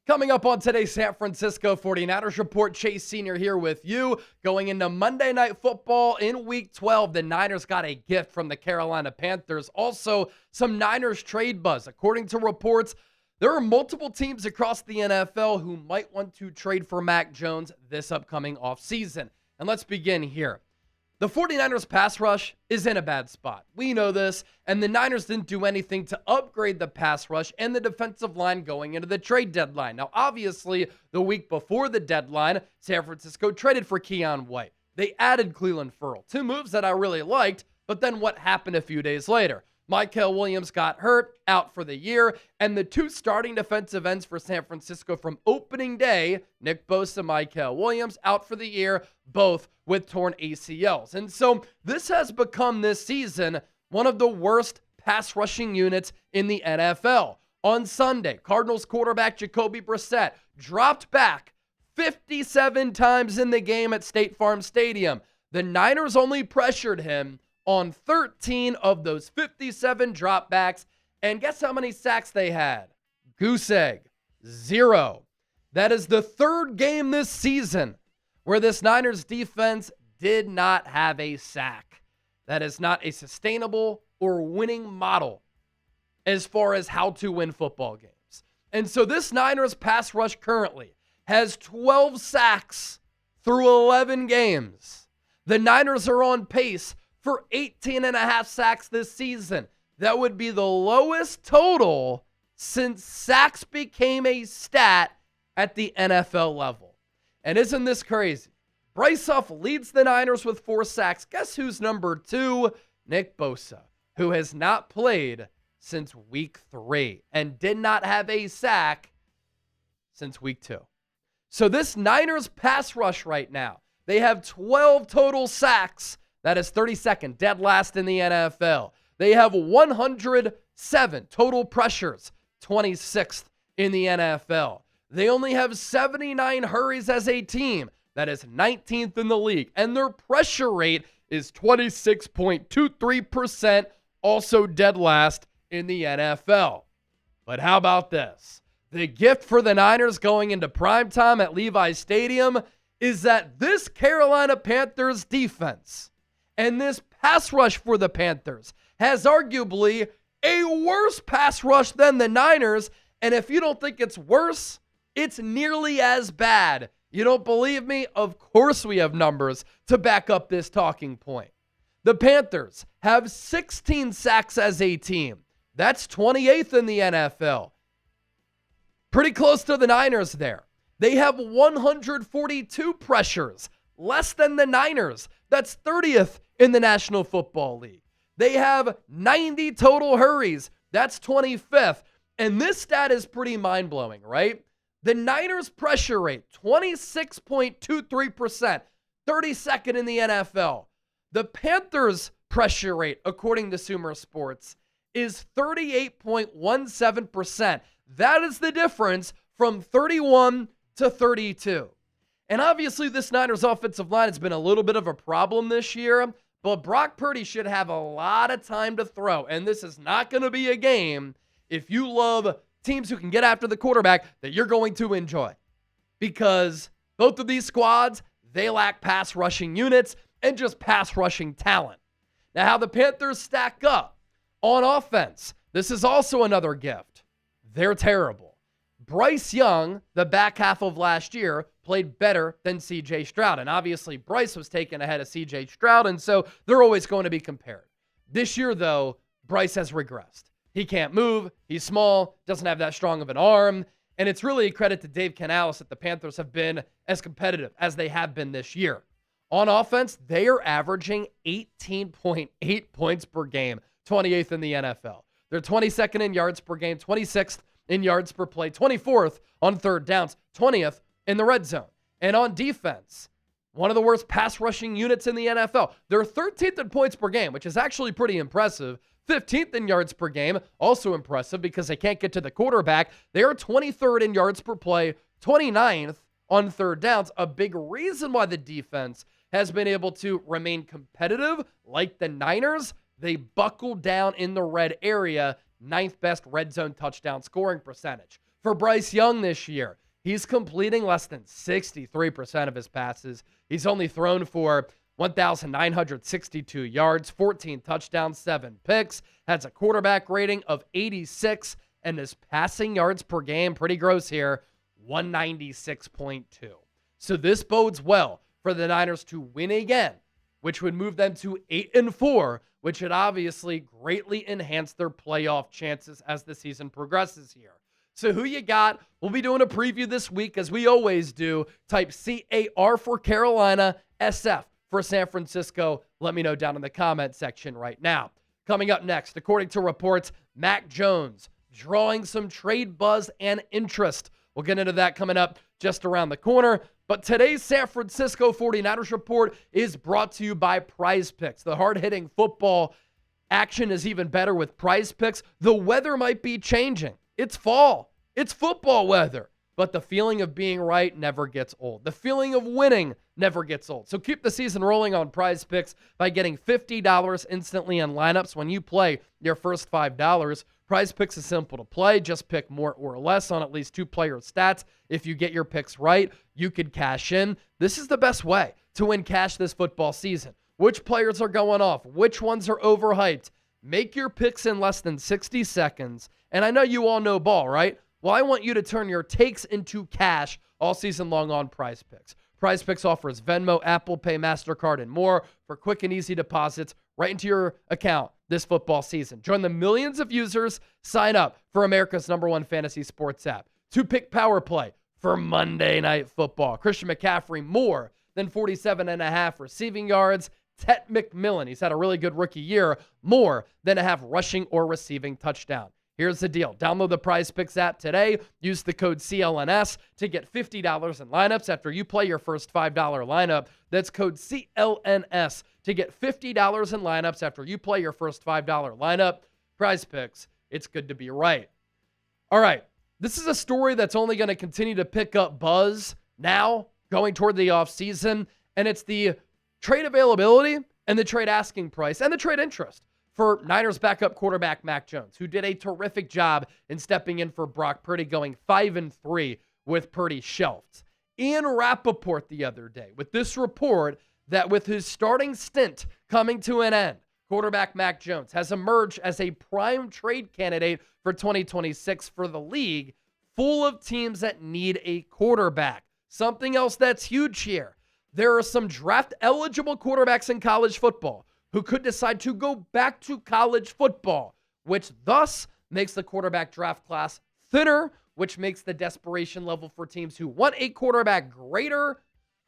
Coming up on today's San Francisco 49ers Report, Chase Sr. here with you. Going into Monday Night Football in Week 12, the Niners got a gift from the Carolina Panthers. Also, some Niners trade buzz. According to reports, there are multiple teams across the NFL who might want to trade for Mac Jones this upcoming offseason. And let's begin here. The 49ers pass rush is in a bad spot. We know this, and the Niners didn't do anything to upgrade the pass rush and the defensive line going into the trade deadline. Now, obviously, the week before the deadline, San Francisco traded for Keion White. They added Clelin Ferrell, two moves that I really liked, but then what happened a few days later? Miguel Williams got hurt, out for the year, and the two starting defensive ends for San Francisco from opening day, Nick Bosa and Miguel Williams, out for the year, both with torn ACLs. And so this has become this season one of the worst pass rushing units in the NFL. On Sunday, Cardinals quarterback Jacoby Brissett dropped back 57 times in the game at State Farm Stadium. The Niners only pressured him on 13 of those 57 dropbacks. And guess how many sacks they had? Goose egg. 0. That is the third game this season where this Niners defense did not have a sack. That is not a sustainable or winning model as far as how to win football games. And so this Niners pass rush currently has 12 sacks through 11 games. The Niners are on pace for 18 and a half sacks this season. That would be the lowest total since sacks became a stat at the NFL level. And isn't this crazy? Bryce Huff leads the Niners with 4 sacks. Guess who's number 2? Nick Bosa, who has not played since week 3 and did not have a sack since week 2. So this Niners pass rush right now, they have 12 total sacks. That is 32nd, dead last in the NFL. They have 107 total pressures, 26th in the NFL. They only have 79 hurries as a team. That is 19th in the league. And their pressure rate is 26.23%, also dead last in the NFL. But how about this? The gift for the Niners going into primetime at Levi's Stadium is that this Carolina Panthers defense and this pass rush for the Panthers has arguably a worse pass rush than the Niners. And if you don't think it's worse, it's nearly as bad. You don't believe me? Of course we have numbers to back up this talking point. The Panthers have 16 sacks as a team. That's 28th in the NFL. Pretty close to the Niners there. They have 142 pressures, less than the Niners. That's 30th in the National Football League. They have 90 total hurries. That's 25th. And this stat is pretty mind-blowing, right? The Niners pressure rate, 26.23%, 32nd in the NFL. The Panthers pressure rate, according to Sumer Sports, is 38.17%. That is the difference from 31 to 32. And obviously this Niners offensive line has been a little bit of a problem this year, but Brock Purdy should have a lot of time to throw. And this is not going to be a game, if you love teams who can get after the quarterback, that you're going to enjoy. Because both of these squads, they lack pass rushing units and just pass rushing talent. Now, how the Panthers stack up on offense, this is also another gift. They're terrible. Bryce Young, the back half of last year, played better than C.J. Stroud. And obviously, Bryce was taken ahead of C.J. Stroud, and so they're always going to be compared. This year, though, Bryce has regressed. He can't move. He's small, doesn't have that strong of an arm. And it's really a credit to Dave Canales that the Panthers have been as competitive as they have been this year. On offense, they are averaging 18.8 points per game, 28th in the NFL. They're 22nd in yards per game, 26th in yards per play, 24th on third downs, 20th in the red zone. And on defense, one of the worst pass rushing units in the NFL. They're 13th in points per game, which is actually pretty impressive. 15th in yards per game, also impressive because they can't get to the quarterback. They are 23rd in yards per play, 29th on third downs. A big reason why the defense has been able to remain competitive, like the Niners, they buckle down in the red area, 9th best red zone touchdown scoring percentage. for Bryce Young this year. He's completing less than 63% of his passes. He's only thrown for 1,962 yards, 14 touchdowns, 7 picks, has a quarterback rating of 86, and his passing yards per game, pretty gross here, 196.2. So this bodes well for the Niners to win again, which would move them to 8-4, which would obviously greatly enhance their playoff chances as the season progresses here. So who you got? We'll be doing a preview this week, as we always do. Type CAR for Carolina, SF for San Francisco. Let me know down in the comment section right now. Coming up next, according to reports, Mac Jones drawing some trade buzz and interest. We'll get into that coming up just around the corner. But today's San Francisco 49ers report is brought to you by PrizePicks. The hard-hitting football action is even better with PrizePicks. The weather might be changing. It's fall. It's football weather. But the feeling of being right never gets old. The feeling of winning never gets old. So keep the season rolling on PrizePicks by getting $50 instantly in lineups when you play your first $5. PrizePicks is simple to play. Just pick more or less on at least 2 player stats. If you get your picks right, you could cash in. This is the best way to win cash this football season. Which players are going off? Which ones are overhyped? Make your picks in less than 60 seconds. And I know you all know ball, right? Well, I want you to turn your takes into cash all season long on PrizePicks. PrizePicks offers Venmo, Apple Pay, MasterCard, and more for quick and easy deposits right into your account this football season. Join the millions of users. Sign up for America's #1 fantasy sports app. 2-pick power play for Monday Night Football. Christian McCaffrey, more than 47.5 receiving yards. Tet McMillan, he's had a really good rookie year, more than a half rushing or receiving touchdown. Here's the deal. Download the PrizePicks app today. Use the code CLNS to get $50 in lineups after you play your first $5 lineup. That's code CLNS to get $50 in lineups after you play your first $5 lineup. PrizePicks, it's good to be right. All right, this is a story that's only going to continue to pick up buzz now going toward the offseason, and it's the trade availability and the trade asking price and the trade interest for Niners backup quarterback Mac Jones, who did a terrific job in stepping in for Brock Purdy, going 5-3 with Purdy shelved. Ian Rappaport the other day with this report that with his starting stint coming to an end, quarterback Mac Jones has emerged as a prime trade candidate for 2026 for the league, full of teams that need a quarterback. Something else that's huge here. There are some draft-eligible quarterbacks in college football who could decide to go back to college football, which thus makes the quarterback draft class thinner, which makes the desperation level for teams who want a quarterback greater,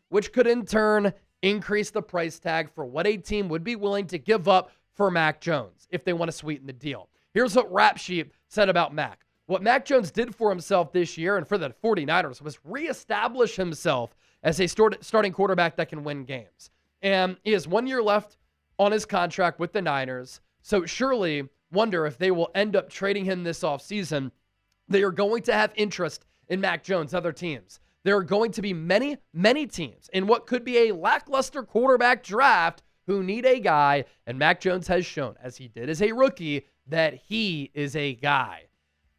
which could in turn increase the price tag for what a team would be willing to give up for Mac Jones if they want to sweeten the deal. Here's what Rap Sheep said about Mac. What Mac Jones did for himself this year and for the 49ers was reestablish himself as a starting quarterback that can win games. And he has 1 year left on his contract with the Niners. So surely wonder if they will end up trading him this offseason. They are going to have interest in Mac Jones, other teams. There are going to be many, many teams in what could be a lackluster quarterback draft who need a guy, and Mac Jones has shown, as he did as a rookie, that he is a guy.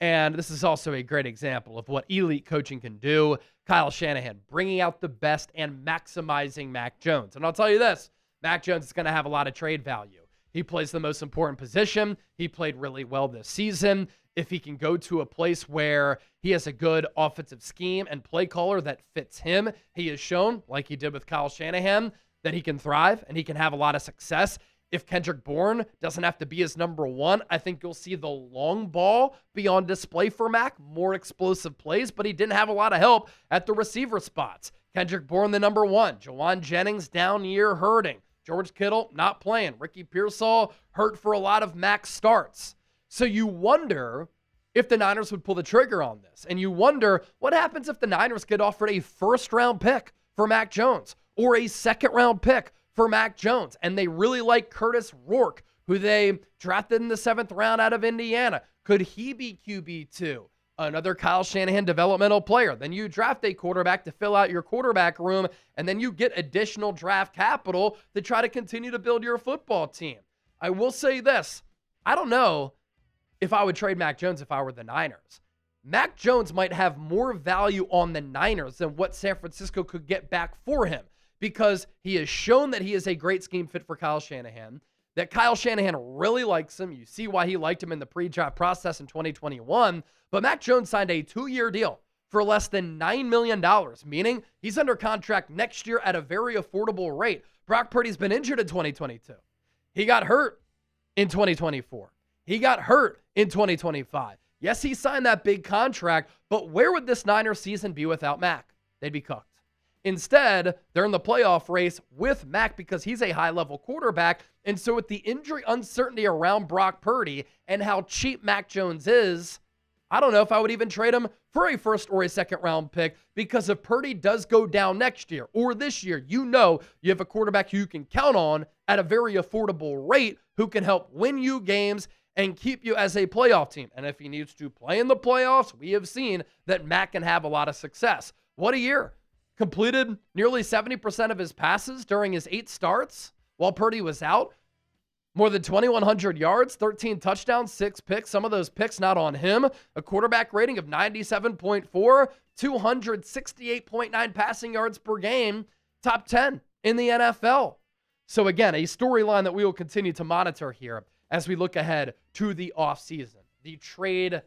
And this is also a great example of what elite coaching can do. Kyle Shanahan bringing out the best and maximizing Mac Jones. And I'll tell you this, Mac Jones is going to have a lot of trade value. He plays the most important position. He played really well this season. If he can go to a place where he has a good offensive scheme and play caller that fits him, he has shown, like he did with Kyle Shanahan, that he can thrive and he can have a lot of success. If Kendrick Bourne doesn't have to be his number one, I think you'll see the long ball be on display for Mac, more explosive plays, but he didn't have a lot of help at the receiver spots. Kendrick Bourne, the number one. Jawan Jennings, down year, hurting. George Kittle, not playing. Ricky Pearsall, hurt for a lot of Mac's starts. So you wonder if the Niners would pull the trigger on this. And you wonder what happens if the Niners get offered a first-round pick for Mac Jones or a second-round pick for Mac Jones, and they really like Curtis Rourke, who they drafted in the 7th round out of Indiana. Could he be QB2? Another Kyle Shanahan developmental player. Then you draft a quarterback to fill out your quarterback room, and then you get additional draft capital to try to continue to build your football team. I will say this. I don't know if I would trade Mac Jones if I were the Niners. Mac Jones might have more value on the Niners than what San Francisco could get back for him, because he has shown that he is a great scheme fit for Kyle Shanahan, that Kyle Shanahan really likes him. You see why he liked him in the pre-draft process in 2021. But Mac Jones signed a 2-year deal for less than $9 million, meaning he's under contract next year at a very affordable rate. Brock Purdy's been injured in 2022. He got hurt in 2024. He got hurt in 2025. Yes, he signed that big contract, but where would this Niners season be without Mac? They'd be cooked. Instead, they're in the playoff race with Mac because he's a high-level quarterback. And so with the injury uncertainty around Brock Purdy and how cheap Mac Jones is, I don't know if I would even trade him for a first or a second-round pick, because if Purdy does go down next year or this year, you have a quarterback who you can count on at a very affordable rate who can help win you games and keep you as a playoff team. And if he needs to play in the playoffs, we have seen that Mac can have a lot of success. What a year. Completed nearly 70% of his passes during his 8 starts while Purdy was out. More than 2,100 yards, 13 touchdowns, 6 picks. Some of those picks not on him. A quarterback rating of 97.4, 268.9 passing yards per game. Top 10 in the NFL. So again, a storyline that we will continue to monitor here as we look ahead to the offseason. The trade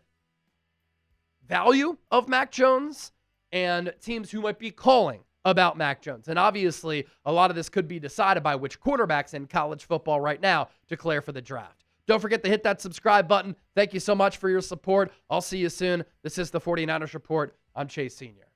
value of Mac Jones and teams who might be calling about Mac Jones. And obviously, a lot of this could be decided by which quarterbacks in college football right now declare for the draft. Don't forget to hit that subscribe button. Thank you so much for your support. I'll see you soon. This is the 49ers Report. I'm Chase Sr.